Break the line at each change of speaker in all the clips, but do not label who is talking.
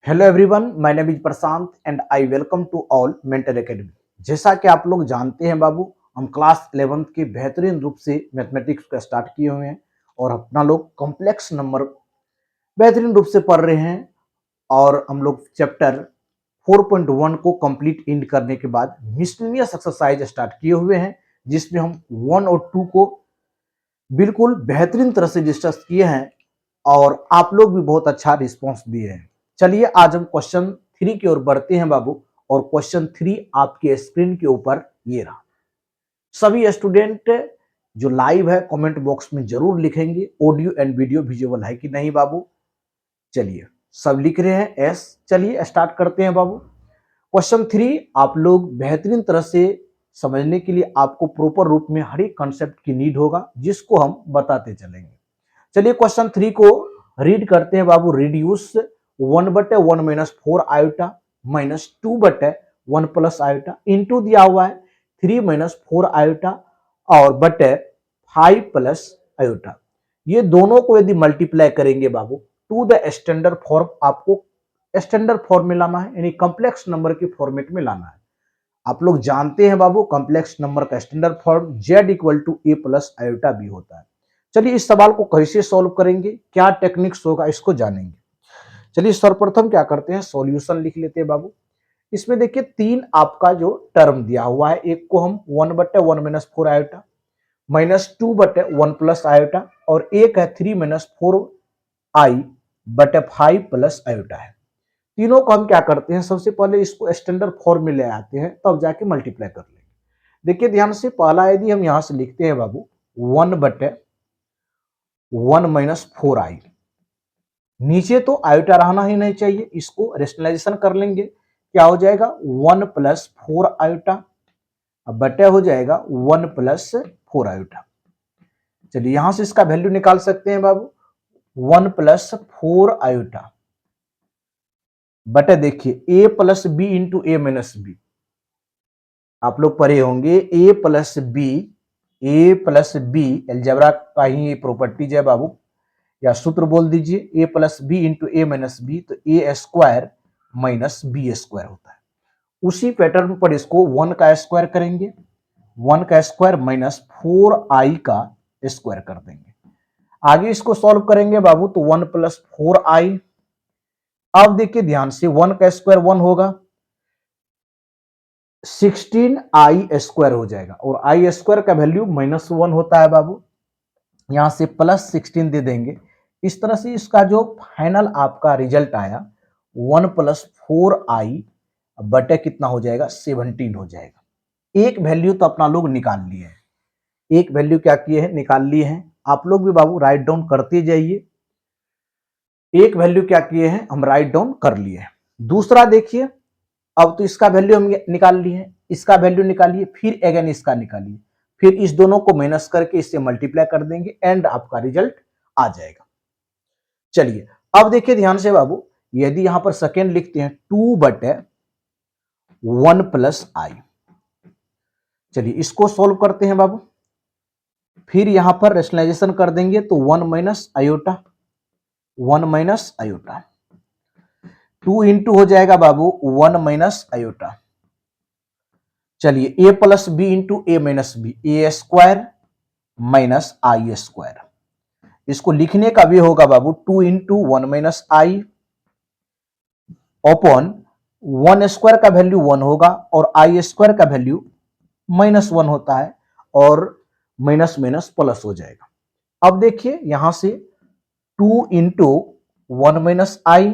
Hello everyone, my name is Prashant and I welcome to all mentor academy. जैसा कि आप लोग जानते हैं बाबू, हम क्लास 11th के बेहतरीन रूप से मैथमेटिक्स का स्टार्ट किए हुए हैं और अपना लोग कॉम्प्लेक्स नंबर बेहतरीन रूप से पढ़ रहे हैं। और हम लोग चैप्टर 4.1 को कंप्लीट इंड करने के बाद मिसलेनियस एक्सरसाइज स्टार्ट किए हुए हैं, जिसमें हम 1 और 2 को बिल्कुल बेहतरीन तरह से डिस्कस किए हैं और आप लोग भी बहुत अच्छा रिस्पॉन्स दिए हैं। चलिए आज हम क्वेश्चन 3 की ओर बढ़ते हैं बाबू। और क्वेश्चन 3 आपके स्क्रीन के ऊपर ये रहा। सभी स्टूडेंट जो लाइव है कमेंट बॉक्स में जरूर लिखेंगे ऑडियो एंड वीडियो विजुअल है कि नहीं बाबू। चलिए, सब लिख रहे हैं एस। चलिए स्टार्ट करते हैं बाबू। क्वेश्चन 3 आप लोग बेहतरीन तरह से समझने के लिए आपको प्रॉपर रूप में हर एक कॉन्सेप्ट की नीड होगा, जिसको हम बताते चलेंगे। चलिए क्वेश्चन 3 को रीड करते हैं बाबू। Reduce 1/1 minus 4 iota minus 2/1 plus iota into दिया हुआ है 3 माइनस 4 आयोटा और बटे 5 प्लस आयोटा। ये दोनों को यदि मल्टीप्लाई करेंगे बाबू टू द स्टैंडर्ड फॉर्म, आपको स्टैंडर्ड फॉर्म में लाना है, यानी कॉम्प्लेक्स नंबर के फॉर्मेट में लाना है। आप लोग जानते हैं बाबू कॉम्प्लेक्स नंबर का standard form z equal to a plus iota b होता है। चलिए इस सवाल को कैसे सॉल्व करेंगे, क्या टेक्निक्स होगा, इसको जानेंगे। चलिए सर्वप्रथम क्या करते हैं, सॉल्यूशन लिख लेते हैं बाबू। इसमें देखिए 3 आपका जो टर्म दिया हुआ है, एक को हम 1/1 minus 4 iota minus 2/1 plus iota और एक है 3 माइनस 4 आई बटे 5 प्लस आयोटा है। तीनों को हम क्या करते हैं, सबसे पहले इसको स्टैंडर्ड फॉर्म में ले आते हैं, तब जाके मल्टीप्लाई कर लेंगे। देखिए ध्यान से, पहला यदि हम यहां से लिखते हैं बाबू 1/1 माइनस 4 आई, नीचे तो आयोटा रहना ही नहीं चाहिए, इसको रेशनलाइजेशन कर लेंगे। क्या हो जाएगा 1 प्लस 4 आयोटा बटे हो जाएगा 1 प्लस 4 आयोटा। चलिए यहां से इसका वैल्यू निकाल सकते हैं बाबू, 1 प्लस 4 आयोटा बटे देखिए a plus B into A minus B. आप लोग पढ़े होंगे a प्लस बी एल्जेब्रा का ही ये प्रॉपर्टीज है बाबू, या सूत्र बोल दीजिए a plus B into A minus B, तो A square minus B square होता है। उसी पैटर्न पर इसको 1 का स्क्वायर करेंगे, 1 का स्क्वायर माइनस 4i का स्क्वायर कर देंगे। आगे इसको सॉल्व करेंगे बाबू तो 1 प्लस 4i। अब देखिए ध्यान से, 1 का स्क्वायर 1 होगा, 16i स्क्वायर हो जाएगा और आई स्क्वायर का वैल्यू -1 होता है बाबू। यहां से प्लस 16 दे देंगे। इस तरह से इसका जो फाइनल आपका रिजल्ट आया 1 प्लस 4i बटे कितना हो जाएगा 17 हो जाएगा। एक वैल्यू तो अपना लोग निकाल लिए हैं, एक वैल्यू क्या किए हैं, निकाल लिए हैं। आप लोग भी बाबू राइट डाउन करते जाइए। एक वैल्यू क्या किए हैं, हम राइट डाउन कर लिए हैं। दूसरा देखिए, अब तो इसका वैल्यू हम निकाल लिए हैं, इसका वैल्यू निकालिए, फिर अगेन इसका निकालिए, फिर इस दोनों को माइनस करके इससे मल्टीप्लाई कर देंगे, एंड आपका रिजल्ट आ जाएगा। चलिए अब देखिए ध्यान से बाबू, यदि यहां पर सेकेंड लिखते हैं 2/1 प्लस आई। चलिए इसको सोल्व करते हैं बाबू, फिर यहां पर रेशनलाइजेशन कर देंगे तो 1 minus iota, 1 minus iota, 2 into हो जाएगा बाबू 1 माइनस आयोटा। चलिए a plus B into A minus B, A square minus I square. इसको लिखने का भी होगा बाबू 2 into 1 minus I upon 1 square का वैल्यू 1 होगा और आई स्क्वायर का वैल्यू -1 होता है, और माइनस माइनस प्लस हो जाएगा। अब देखिए यहां से 2 इंटू 1 माइनस आई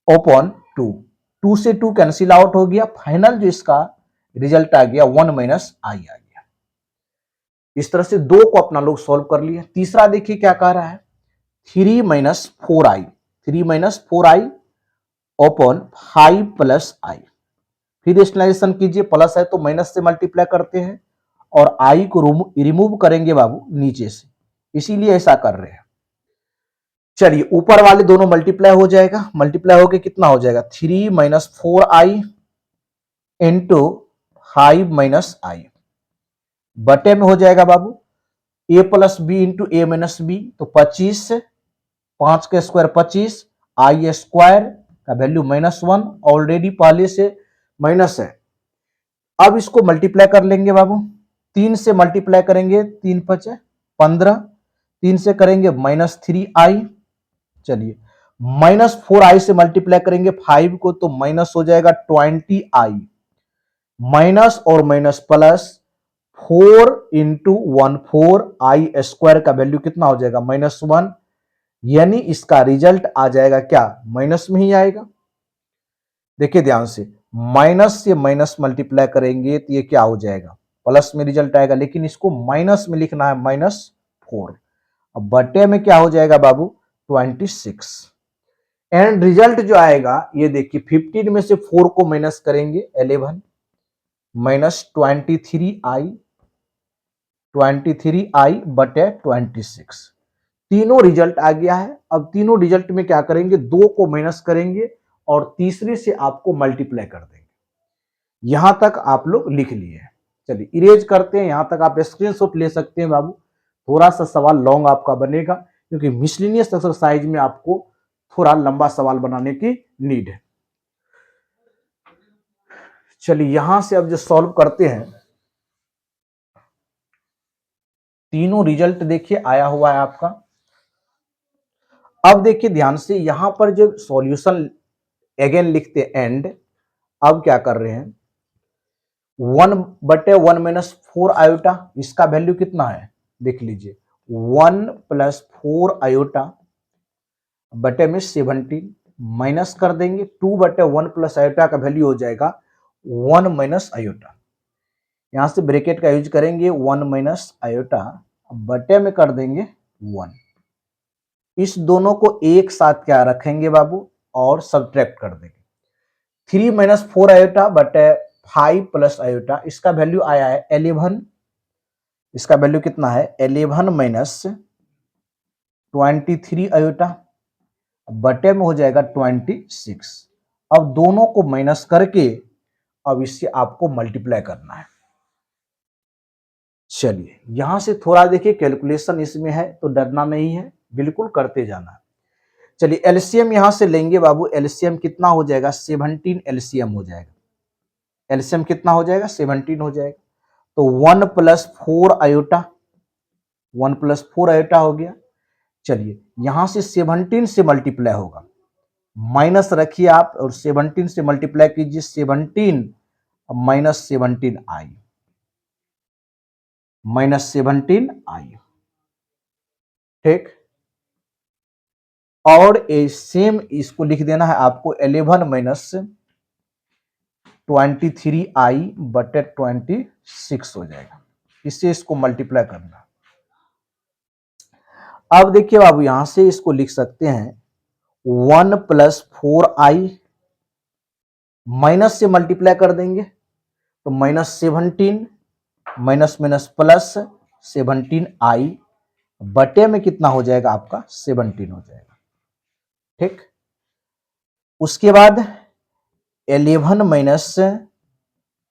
अपॉन 2 से 2 कैंसिल आउट हो गया, फाइनल जो इसका रिजल्ट आ गया 1 माइनस आई आ गया। इस तरह से दो को अपना लोग सॉल्व कर लिए। तीसरा देखिए क्या कह रहा है, 3 minus 4i, 3 minus 4i upon 5 plus i. फिर रेशनलाइजेशन कीजिए, प्लस है तो माइनस से मल्टीप्लाई करते हैं और आई को रिमूव करेंगे बाबू नीचे से, इसीलिए ऐसा कर रहे हैं। चलिए ऊपर वाले दोनों मल्टीप्लाई हो जाएगा, मल्टीप्लाई होके कितना हो जाएगा 3 माइनस 4i इंटू 5 माइनस आई बटे में हो जाएगा बाबू a plus B into A minus B, तो 25, 5 का स्क्वायर 25, आई स्क्वायर का वैल्यू -1 ऑलरेडी पहले से माइनस है। अब इसको मल्टीप्लाई कर लेंगे बाबू, 3 से मल्टीप्लाई करेंगे, 3 5 15, 3 से करेंगे -3i, चलिए -4i से मल्टीप्लाई करेंगे 5 को तो माइनस हो जाएगा 20i, माइनस और minus plus 4 into 1 4i square का वैल्यू कितना हो जाएगा -1, यानी इसका रिजल्ट आ जाएगा क्या, माइनस में ही आएगा। देखिए ध्यान से माइनस मल्टीप्लाई करेंगे तो ये क्या हो जाएगा, प्लस में रिजल्ट आएगा, लेकिन इसको माइनस में लिखना है -4। अब बटे में क्या हो जाएगा बाबू 26, एंड रिजल्ट जो आएगा ये देखिए 15 में से 4 को माइनस करेंगे 11 -23i बटे 26, तीनों रिजल्ट आ गया है। अब तीनों रिजल्ट में क्या करेंगे, 2 को माइनस करेंगे और तीसरे से आपको मल्टीप्लाई कर देंगे। यहां तक आप लोग लिख लिए। चलिए इरेज करते हैं, यहां तक आप स्क्रीनशॉट ले सकते हैं बाबू, थोड़ा सा सवाल लॉन्ग आपका बनेगा क्योंकि मिसलिनियस एक्सरसाइज में आपको थोड़ा लंबा सवाल बनाने की नीड है। चलिए यहां से अब जो सॉल्व करते हैं, तीनों रिजल्ट देखिए आया हुआ है आपका। अब देखिए ध्यान से, यहां पर जो सॉल्यूशन अगेन लिखते एंड, अब क्या कर रहे हैं 1/1 माइनस 4 आयोटा, इसका वैल्यू कितना है देख लीजिए 1 + 4 आयोटा बटे में 17, माइनस कर देंगे 2/1 प्लस आयोटा का वैल्यू हो जाएगा 1 माइनस आयोटा, यहां से ब्रैकेट का यूज करेंगे 1 माइनस आयोटा बटे में कर देंगे 1। इस दोनों को एक साथ क्या रखेंगे बाबू और सब्ट्रैक्ट कर देंगे, 3 - 4 आयोटा बटे 5 प्लस आयोटा, इसका वैल्यू आया है 11, इसका वैल्यू कितना है 11 माइनस 23 आयोटा बटे में हो जाएगा 26। अब दोनों को माइनस करके अब इससे आपको मल्टीप्लाई करना है। चलिए यहां से थोड़ा देखिए कैलकुलेशन इसमें है तो डरना नहीं है, बिल्कुल करते जाना। चलिए एलसीएम यहां से लेंगे बाबू, एलसीएम कितना हो जाएगा 17 एलसीएम हो जाएगा, एलसीएम कितना हो जाएगा 17 हो जाएगा, तो 1 + 4 आयोटा, 1 + 4 आयोटा हो गया। चलिए यहां से 17 से मल्टीप्लाई होगा, माइनस रखिए आप और 17 से मल्टीप्लाई कीजिए, 17 -17i, -17i, ठीक। और सेम इसको लिख देना है आपको 11 माइनस 23i बटे 26 हो जाएगा, इससे इसको मल्टीप्लाई करना। अब देखिए बाबू यहां से इसको लिख सकते हैं 1 + 4i, माइनस से मल्टीप्लाई कर देंगे तो -17 माइनस माइनस प्लस 17i बटे में कितना हो जाएगा आपका 17 हो जाएगा, ठीक। उसके बाद 11 माइनस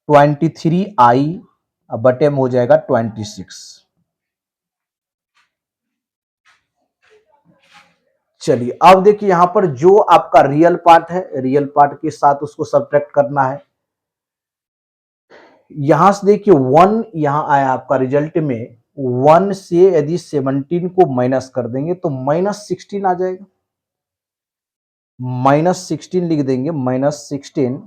23i बटे में हो जाएगा 26। चलिए अब देखिए यहां पर जो आपका रियल पार्ट है, रियल पार्ट के साथ उसको सब्ट्रैक्ट करना है। यहां से देखिए 1 यहां आया आपका रिजल्ट में, 1 से यदि 17 को माइनस कर देंगे तो -16 आ जाएगा, -16 लिख देंगे, -16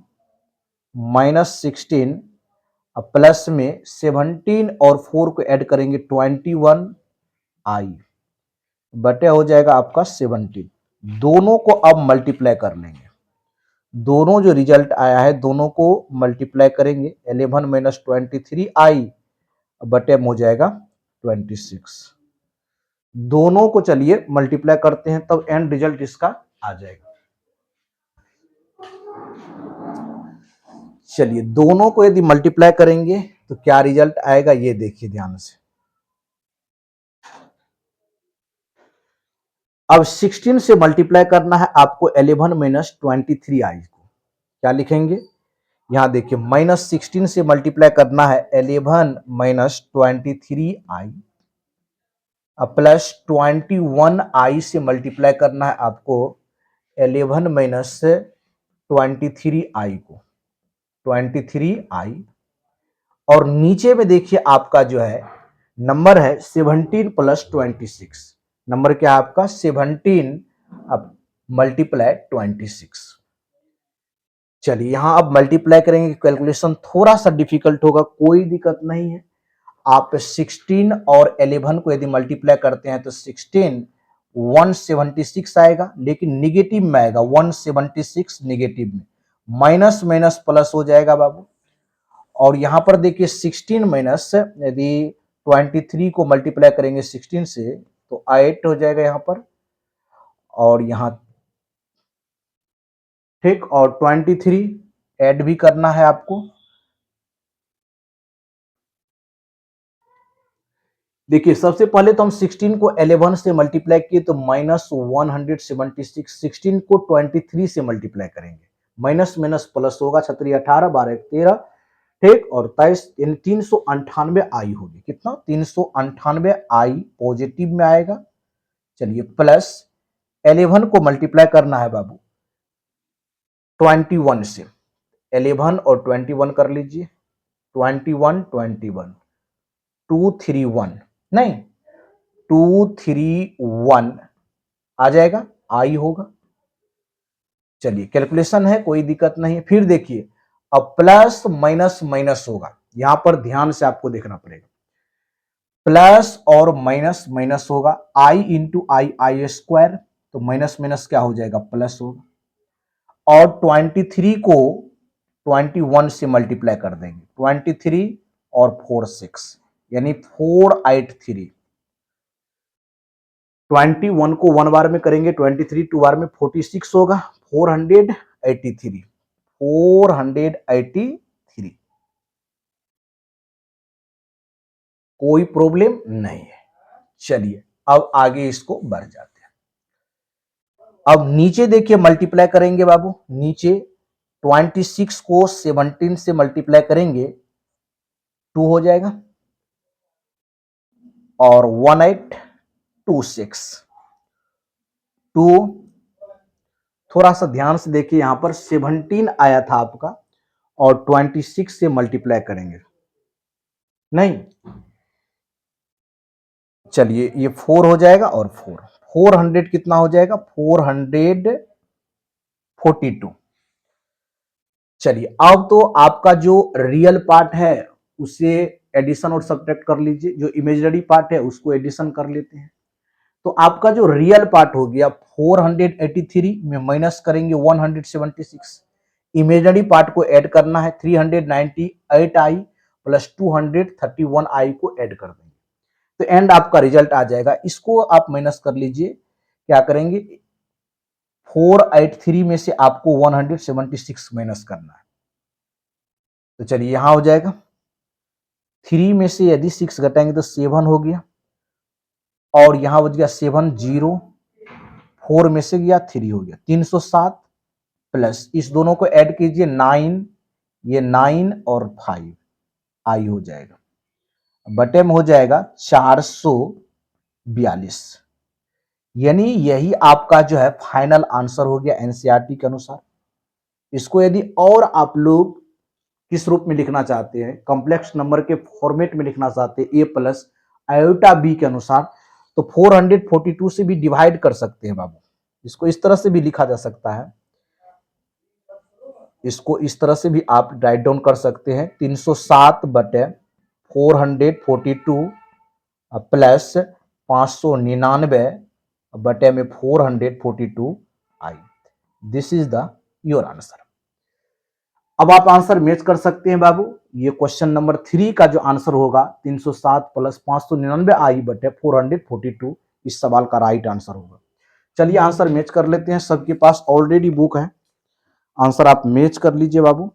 प्लस में 17 और 4 को ऐड करेंगे 21i बटे हो जाएगा आपका 17। दोनों को अब मल्टीप्लाई कर लेंगे, दोनों जो रिजल्ट आया है दोनों को मल्टीप्लाई करेंगे, 11 माइनस 23i बटे में हो जाएगा 26। दोनों को चलिए मल्टीप्लाई करते हैं तब एंड रिजल्ट इसका आ जाएगा। चलिए दोनों को यदि मल्टीप्लाई करेंगे तो क्या रिजल्ट आएगा ये देखिए ध्यान से। अब 16 से मल्टीप्लाई करना है आपको 11 माइनस 23i को, क्या लिखेंगे यहां देखिए -16 से मल्टीप्लाई करना है 11 माइनस 23i प्लस 21i से मल्टीप्लाई करना है आपको 11 माइनस 23i को 23i, और नीचे में देखिए आपका जो है नंबर है 17 प्लस 26। नंबर क्या है आपका 17 अब मल्टीप्लाई 26। चलिए यहां अब मल्टीप्लाई करेंगे, कैलकुलेशन थोड़ा सा डिफिकल्ट होगा, कोई दिक्कत नहीं है। आप 16 और 11 को यदि मल्टीप्लाई करते हैं तो 16 176 आएगा, लेकिन निगेटिव में आएगा 176 निगेटिव में, माइनस माइनस प्लस हो जाएगा बाबू। और यहां पर देखिए 16 माइनस यदि 23 को मल्टीप्लाई करेंगे 16 से तो 8 हो जाएगा यहां पर, और यहां ठीक, और 23 ऐड भी करना है आपको। देखिए सबसे पहले तो हम 16 को 11 से मल्टीप्लाई किए तो माइनस 176, 16 को 23 से मल्टीप्लाई करेंगे, माइनस माइनस प्लस होगा, 6 18 12 13 ठीक, और 23 398 आई होगी, कितना 398 आई पॉजिटिव में आएगा। चलिए प्लस 11 को मल्टीप्लाई करना है बाबू 21 से, 11 और 21 कर लीजिए, 21 21 231 नहीं 231 आ जाएगा, आई होगा। चलिए कैलकुलेशन है, कोई दिक्कत नहीं। फिर देखिए अब प्लस माइनस माइनस होगा, यहां पर ध्यान से आपको देखना पड़ेगा, प्लस और माइनस माइनस होगा, आई इंटू आई आई स्क्वायर, तो माइनस माइनस क्या हो जाएगा प्लस होगा, और 23 को 21 से मल्टीप्लाई कर देंगे, 23 और 4 6 यानी 483, 21 को 1 बार में करेंगे, 23 2 बार में 46 होगा, 483 483। कोई प्रॉब्लम नहीं है। चलिए अब आगे इसको बढ़ जाते हैं। अब नीचे देखिए मल्टीप्लाई करेंगे बाबू, नीचे 26 को 17 से मल्टीप्लाई करेंगे 2 हो जाएगा, और 1826 2, थोड़ा सा ध्यान से देखिए, यहां पर 17 आया था आपका और 26 से मल्टीप्लाई करेंगे नहीं, चलिए ये 4 हो जाएगा, और 400 कितना हो जाएगा 442। चलिए अब तो आपका जो रियल पार्ट है उसे एडिशन और सब्ट्रैक्ट कर लीजिए, जो इमेजिनरी पार्ट है उसको एडिशन कर लेते हैं। तो आपका जो रियल पार्ट हो गया 483 में माइनस करेंगे 176, इमेजिनरी पार्ट को ऐड करना है 398 आई प्लस 231 आई को ऐड कर देंगे, तो एंड आपका रिजल्ट आ जाएगा। इसको आप माइनस कर लीजिए, क्या करेंगे 483 में से आपको 176 माइनस करना है, तो चलिए यहां हो जाएगा 3 में से यदि 6 घटाएंगे तो 7 हो गया, और यहां बच गया 7 0, 4 में से गया 3 हो गया 307, प्लस इस दोनों को ऐड कीजिए 9, ये 9 और 5 आई हो जाएगा, बटे में हो जाएगा 442, यानी यही आपका जो है फाइनल आंसर हो गया एनसीईआरटी के अनुसार। इसको यदि और आप लोग किस रूप में लिखना चाहते हैं, कॉम्प्लेक्स नंबर के फॉर्मेट में लिखना चाहते हैं ए प्लस आयोटा बी के अनुसार, तो 442 से भी डिवाइड कर सकते हैं बाबू, इसको इस तरह से भी लिखा जा सकता है, इसको इस तरह से भी आप राइट डाउन कर सकते हैं 307 बटे 442 प्लस 599 बटे में 442 i, this is the your answer. अब आप आंसर मैच कर सकते हैं बाबू, ये क्वेश्चन नंबर 3 का जो आंसर होगा 307 प्लस 599 आई बटे 442 इस सवाल का राइट आंसर होगा। चलिए आंसर मैच कर लेते हैं, सबके पास ऑलरेडी बुक है, आंसर आप मैच कर लीजिए बाबू।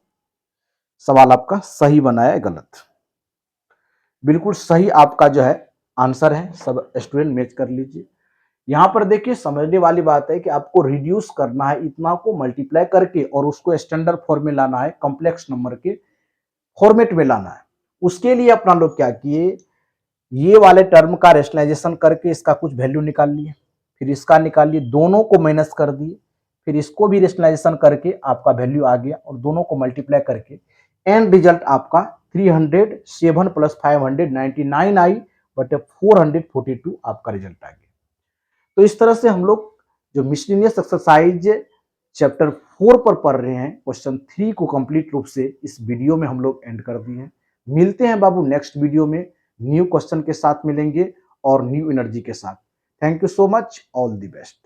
सवाल आपका सही बना है गलत, बिल्कुल सही आपका जो है आंसर है, सब स्टूडेंट मैच कर लीजिए। यहां पर देखिए समझने वाली बात है कि आपको रिड्यूस करना है, इतना को मल्टीप्लाई करके और उसको स्टैंडर्ड फॉर्म में लाना है, कॉम्प्लेक्स नंबर के फॉर्मेट में लाना है। उसके लिए अपना लोग क्या किए, ये वाले टर्म का रेशनलाइजेशन करके इसका कुछ वैल्यू निकाल लिए, फिर इसका निकाल लिए, दोनों को माइनस कर दिए, फिर इसको भी रेशनलाइजेशन करके आपका वैल्यू आ गया और दोनों को मल्टीप्लाई करके एंड रिजल्ट आपका 307 प्लस 599 आई बट 442 आपका रिजल्ट आ गया। तो इस तरह से हम लोग जो मिसलिनियस एक्सरसाइज चैप्टर 4 पर पढ़ रहे हैं, क्वेश्चन 3 को कंप्लीट रूप से इस वीडियो में हम लोग एंड कर दिए हैं। मिलते हैं बाबू नेक्स्ट वीडियो में, न्यू क्वेश्चन के साथ मिलेंगे और न्यू एनर्जी के साथ। Thank you so much, all the best.